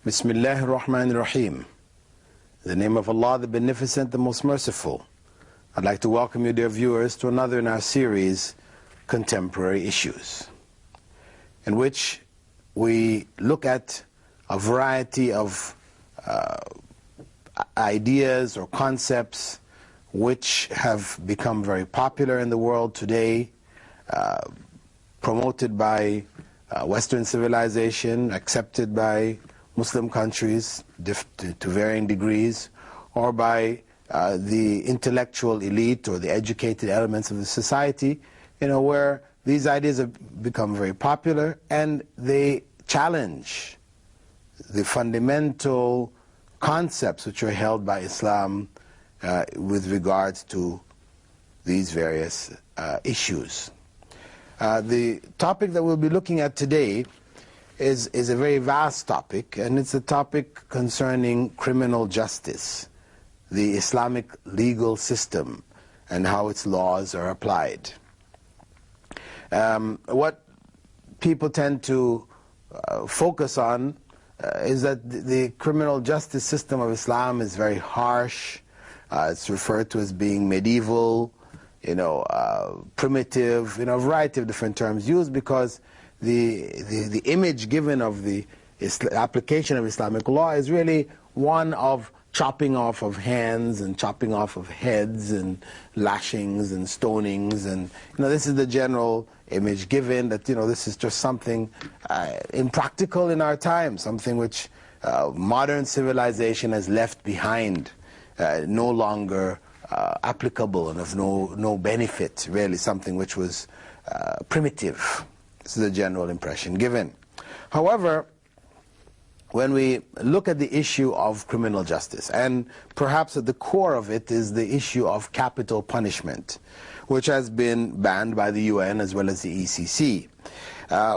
Bismillah ar-Rahman ar-Rahim. In the name of Allah, the Beneficent, the Most Merciful. I'd like to welcome you, dear viewers, to another in our series, Contemporary Issues, in which we look at a variety of ideas or concepts which have become very popular in the world today, promoted by Western civilization, accepted by Muslim countries to varying degrees, or by the intellectual elite or the educated elements of the society, where these ideas have become very popular and they challenge the fundamental concepts which are held by Islam with regards to these various issues. The topic that we'll be looking at today is a very vast topic, and it's a topic concerning criminal justice, the Islamic legal system, and how its laws are applied. What people tend to focus on is that the criminal justice system of Islam is very harsh. It's referred to as being medieval, primitive, a variety of different terms used because the image given of the application of Islamic law is really one of chopping off of hands and chopping off of heads and lashings and stonings, and this is the general image given, that this is just something impractical in our time, something which modern civilization has left behind, no longer applicable and of no benefit, really something which was primitive. This is the general impression given. However, when we look at the issue of criminal justice, and perhaps at the core of it is the issue of capital punishment, which has been banned by the UN as well as the ECC.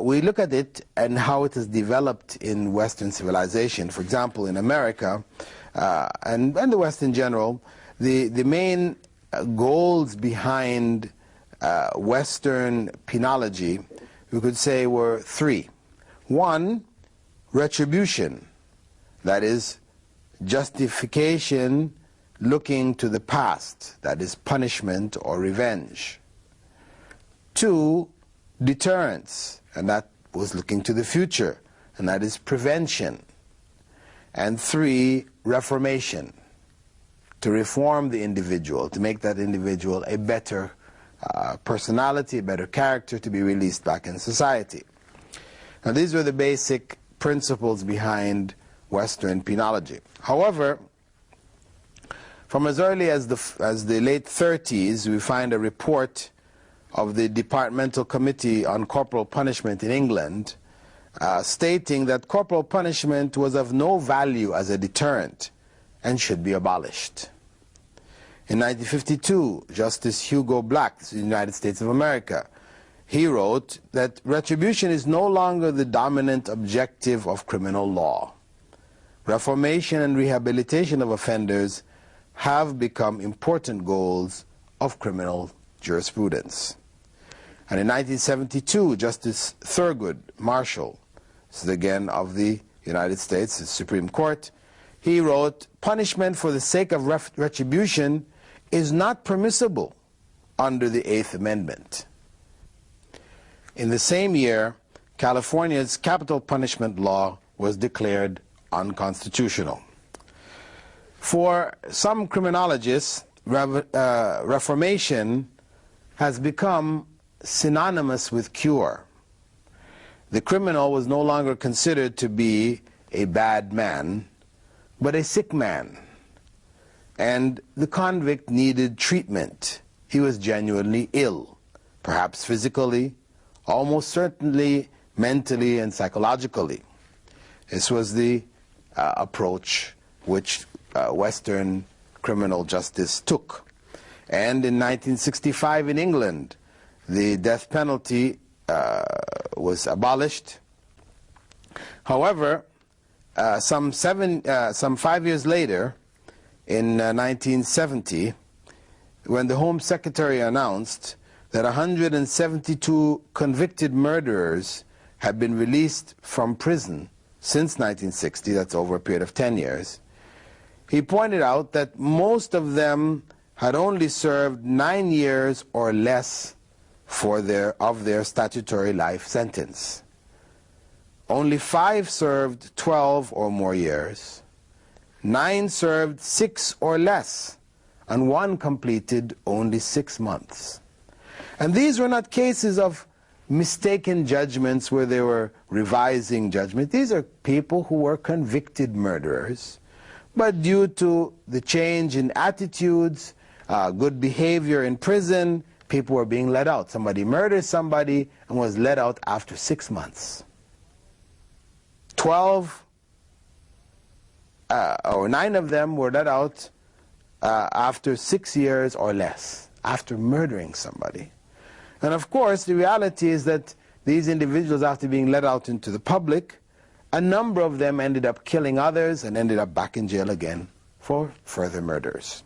We look at it and how it has developed in Western civilization. For example, in America and the West in general, the main goals behind Western penology, we could say, were three. One, retribution, that is, justification looking to the past, that is, punishment or revenge. Two, deterrence, and that was looking to the future, and that is prevention. And three, reformation, to reform the individual, to make that individual a better personality, a better character, to be released back in society. Now, these were the basic principles behind Western penology. However, from as early as the late 30s, we find a report of the Departmental Committee on Corporal Punishment in England stating that corporal punishment was of no value as a deterrent and should be abolished. In 1952, Justice Hugo Black, the United States of America, he wrote that retribution is no longer the dominant objective of criminal law. Reformation and rehabilitation of offenders have become important goals of criminal jurisprudence. And in 1972, Justice Thurgood Marshall, this is again of the United States, the Supreme Court, he wrote, punishment for the sake of retribution is not permissible under the Eighth Amendment. In the same year, California's capital punishment law was declared unconstitutional. For some criminologists, reformation has become synonymous with cure. The criminal was no longer considered to be a bad man, but a sick man. And the convict needed treatment. He was genuinely ill, perhaps physically, almost certainly mentally and psychologically. This was the approach which Western criminal justice took. And in 1965 in England, the death penalty was abolished. However, some 5 years later, in 1970, when the Home Secretary announced that 172 convicted murderers had been released from prison since 1960, that's over a period of 10 years, he pointed out that most of them had only served 9 years or less of their statutory life sentence. Only 5 served 12 or more years, 9 served 6 or less, and 1 completed only 6 months. And these were not cases of mistaken judgments where they were revising judgment. These are people who were convicted murderers, but due to the change in attitudes, good behavior in prison, people were being let out. Somebody murdered somebody and was let out after 6 months. 12 or 9 of them were let out after 6 years or less, after murdering somebody. And of course, the reality is that these individuals, after being let out into the public, a number of them ended up killing others and ended up back in jail again for further murders.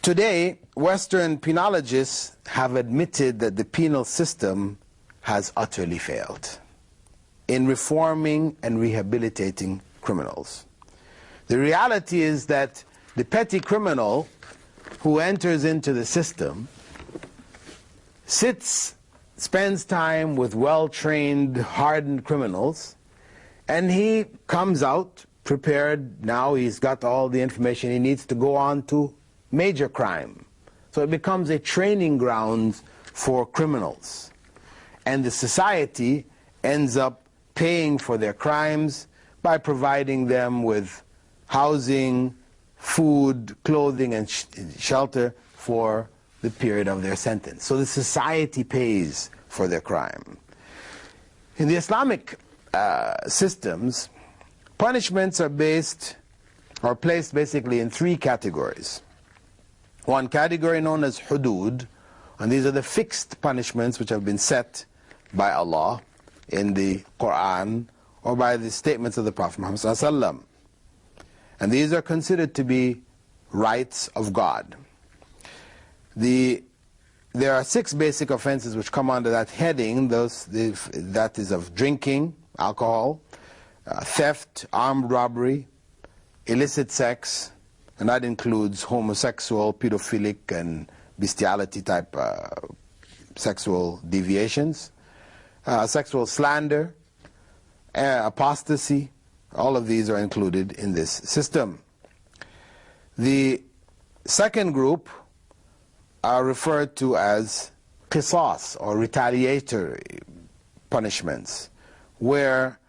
Today, Western penologists have admitted that the penal system has utterly failed in reforming and rehabilitating criminals. The reality is that the petty criminal who enters into the system spends time with well-trained, hardened criminals, and he comes out prepared. Now he's got all the information he needs to go on to major crime. So it becomes a training ground for criminals. And the society ends up paying for their crimes by providing them with housing, food, clothing, and shelter for the period of their sentence. So the society pays for their crime. In the Islamic systems, punishments are placed basically in 3 categories. One category known as hudud, and these are the fixed punishments which have been set by Allah in the Quran or by the statements of the Prophet Muhammad ﷺ. And these are considered to be rights of God. There are 6 basic offenses which come under that heading. That is of drinking, alcohol, theft, armed robbery, illicit sex, and that includes homosexual, pedophilic, and bestiality type sexual deviations, sexual slander, apostasy. All of these are included in this system. The second group are referred to as qisas, or retaliatory punishments, where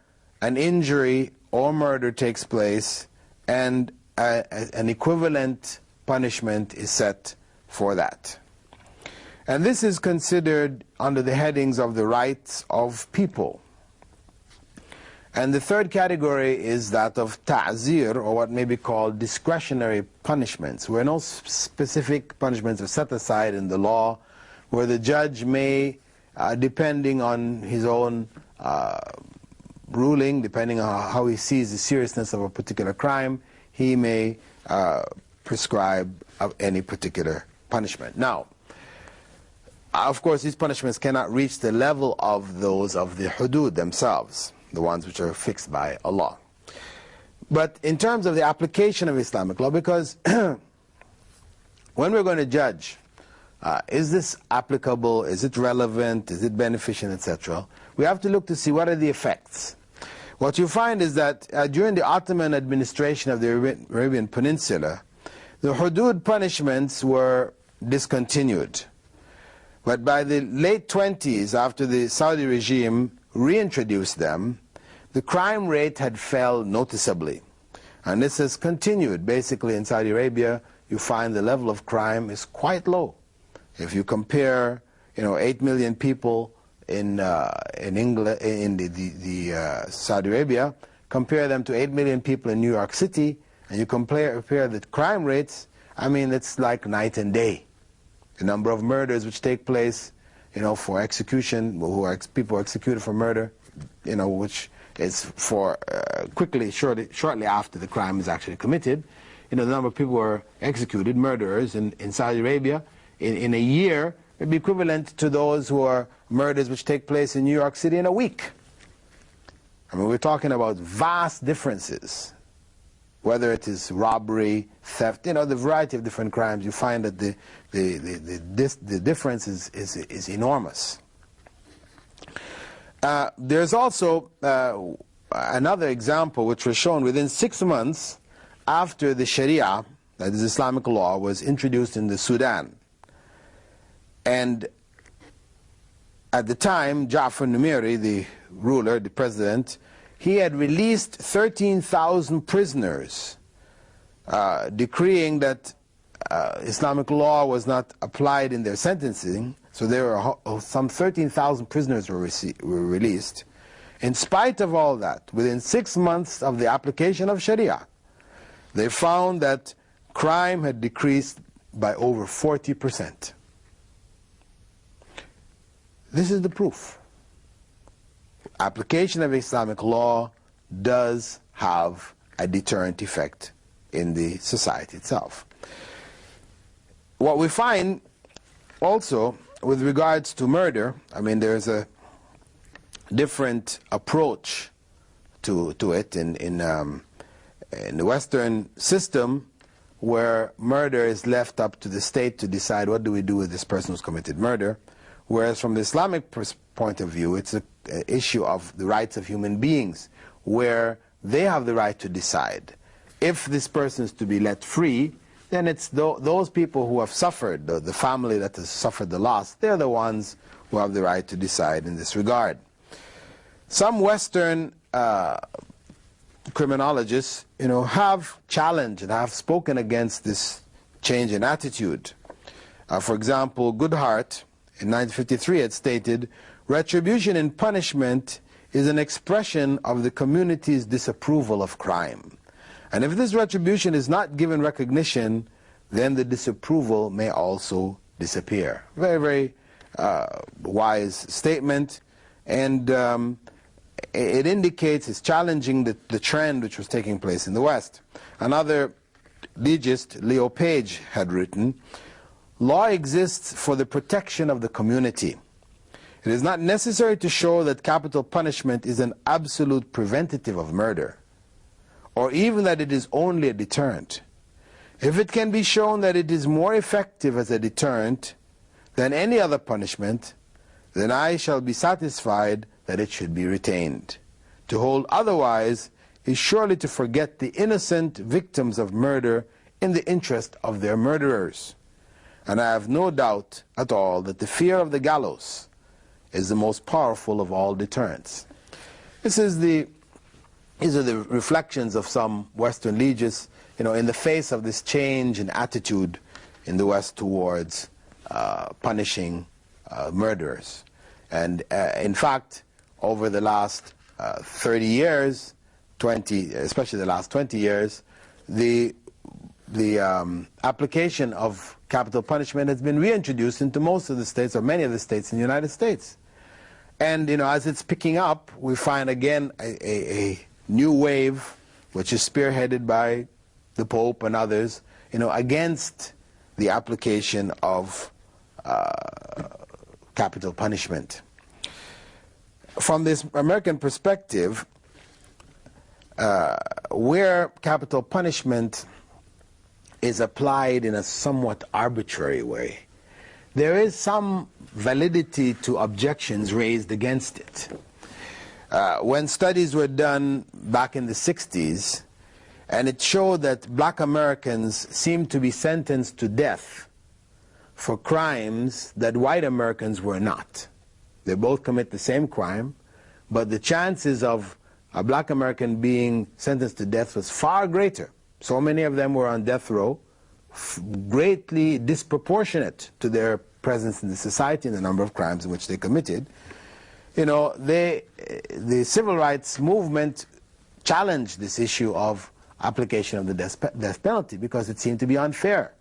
an injury or murder takes place and an equivalent punishment is set for that. And this is considered under the headings of the rights of people. And the third category is that of ta'zir, or what may be called discretionary punishments, where no specific punishments are set aside in the law, where the judge may, depending on his own ruling, depending on how he sees the seriousness of a particular crime, he may prescribe any particular punishment. Now, of course, these punishments cannot reach the level of those of the hudud themselves, the ones which are fixed by Allah. But in terms of the application of Islamic law, because when we're going to judge, is this applicable, is it relevant, is it beneficial, etc., we have to look to see what are the effects. What you find is that during the Ottoman administration of the Arabian Peninsula, the hudud punishments were discontinued. But by the late 20s, after the Saudi regime reintroduced them, the crime rate had fell noticeably. And this has continued. Basically in Saudi Arabia, you find the level of crime is quite low. If you compare, 8 million people in England, in Saudi Arabia, compare them to 8 million people in New York City, and you compare the crime rates, I mean, it's like night and day. The number of murders which take place, for execution, people are executed for murder, which is for shortly after the crime is actually committed. The number of people who are executed, murderers in Saudi Arabia, in a year, would be equivalent to those who are murders which take place in New York City in a week. I mean, we're talking about vast differences. Whether it is robbery, theft, the variety of different crimes, you find that the difference is enormous. There's also another example which was shown within 6 months after the Sharia, that is Islamic law, was introduced in the Sudan. And at the time, Ja'far Numeri, the ruler, the president, he had released 13,000 prisoners, decreeing that Islamic law was not applied in their sentencing. So there were some 13,000 prisoners were released. In spite of all that, within 6 months of the application of Sharia, they found that crime had decreased by over 40%. This is the proof. Application of Islamic law does have a deterrent effect in the society itself. What we find also with regards to murder, I mean, there's a different approach to it in the Western system, where murder is left up to the state to decide what do we do with this person who's committed murder, whereas from the Islamic point of view, it's an issue of the rights of human beings, where they have the right to decide. If this person is to be let free, then it's those people who have suffered, the family that has suffered the loss, they're the ones who have the right to decide in this regard. Some Western criminologists, have challenged and have spoken against this change in attitude. For example, Goodhart in 1953 had stated, "Retribution in punishment is an expression of the community's disapproval of crime. And if this retribution is not given recognition, then the disapproval may also disappear." Very, very wise statement, and it indicates, it's challenging the trend which was taking place in the West. Another legist, Leo Page, had written, "Law exists for the protection of the community. It is not necessary to show that capital punishment is an absolute preventative of murder, or even that it is only a deterrent. If it can be shown that it is more effective as a deterrent than any other punishment, then I shall be satisfied that it should be retained. To hold otherwise is surely to forget the innocent victims of murder in the interest of their murderers. And I have no doubt at all that the fear of the gallows is the most powerful of all deterrents." These are the reflections of some Western legists, in the face of this change in attitude in the West towards punishing murderers. And in fact, over the last 30 years, especially the last 20 years, the application of capital punishment has been reintroduced into most of the states, or many of the states in the United States. And as it's picking up, we find again a new wave, which is spearheaded by the Pope and others, against the application of capital punishment. From this American perspective, where capital punishment is applied in a somewhat arbitrary way, there is some validity to objections raised against it. When studies were done back in the 60s, and it showed that black Americans seemed to be sentenced to death for crimes that white Americans were not. They both commit the same crime, but the chances of a black American being sentenced to death was far greater. So many of them were on death row, greatly disproportionate to their presence in the society and the number of crimes in which they committed. The civil rights movement challenged this issue of application of the death penalty because it seemed to be unfair.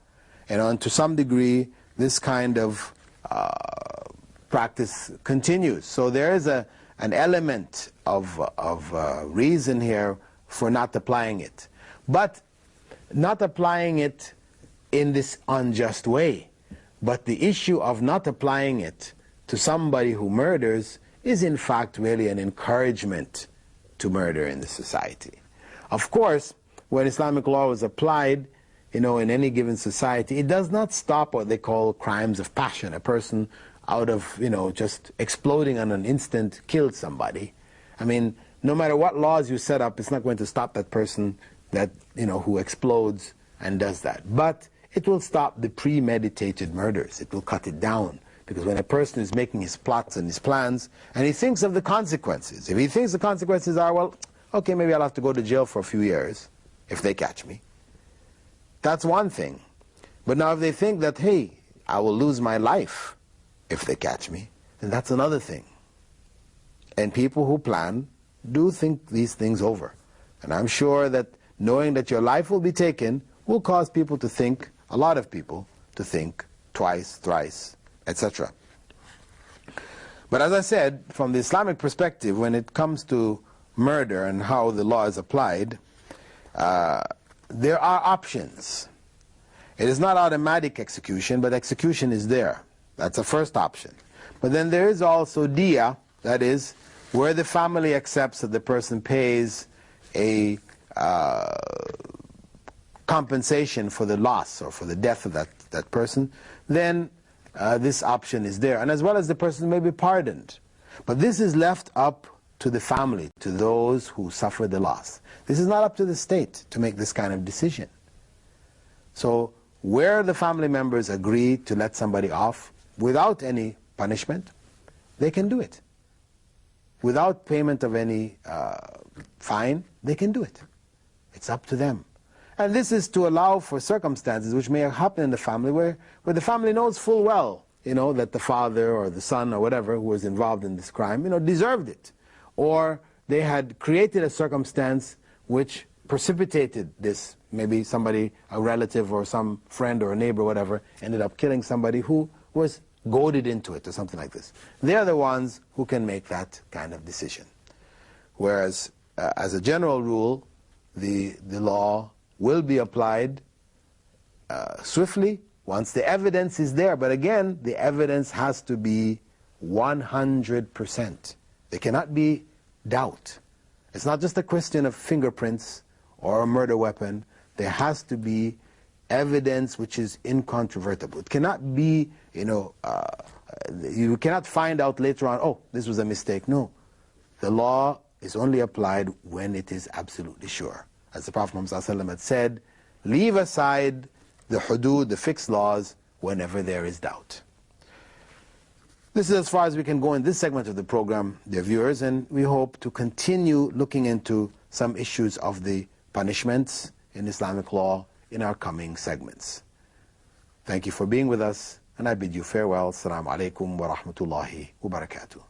And to some degree, this kind of practice continues. So there is an element of reason here for not applying it. But not applying it in this unjust way. But the issue of not applying it to somebody who murders is in fact really an encouragement to murder in the society. Of course, when Islamic law was applied, in any given society, it does not stop what they call crimes of passion. A person out of, just exploding on an instant killed somebody. I mean, no matter what laws you set up, it's not going to stop that person that, who explodes and does that. But it will stop the premeditated murders. It will cut it down. Because when a person is making his plots and his plans, and he thinks of the consequences, if he thinks the consequences are, well, okay, maybe I'll have to go to jail for a few years if they catch me. That's one thing. But now if they think that, hey, I will lose my life if they catch me, then that's another thing. And people who plan do think these things over. And I'm sure that knowing that your life will be taken will cause people to think, a lot of people, to think twice, thrice, etc. But as I said, from the Islamic perspective, when it comes to murder and how the law is applied, there are options. It is not automatic execution, but execution is there. That's the first option. But then there is also dia, that is, where the family accepts that the person pays a compensation for the loss or for the death of that person, then this option is there. And as well as the person may be pardoned. But this is left up to the family, to those who suffer the loss. This is not up to the state to make this kind of decision. So where the family members agree to let somebody off without any punishment, they can do it. Without payment of any fine, they can do it. It's up to them. And this is to allow for circumstances which may happen in the family where the family knows full well, that the father or the son or whatever who was involved in this crime, deserved it. Or they had created a circumstance which precipitated this. Maybe somebody, a relative or some friend or a neighbor or whatever, ended up killing somebody who was goaded into it or something like this. They're the ones who can make that kind of decision. Whereas, as a general rule, the law will be applied swiftly once the evidence is there. But again, the evidence has to be 100%. There cannot be doubt. It's not just a question of fingerprints or a murder weapon. There has to be evidence which is incontrovertible. It cannot be, you cannot find out later on, oh, this was a mistake. No. The law is only applied when it is absolutely sure. As the Prophet Muhammad had said, leave aside the hudud, the fixed laws, whenever there is doubt. This is as far as we can go in this segment of the program, dear viewers, and we hope to continue looking into some issues of the punishments in Islamic law in our coming segments. Thank you for being with us, and I bid you farewell. Assalamu alaikum wa rahmatullahi wa barakatuh.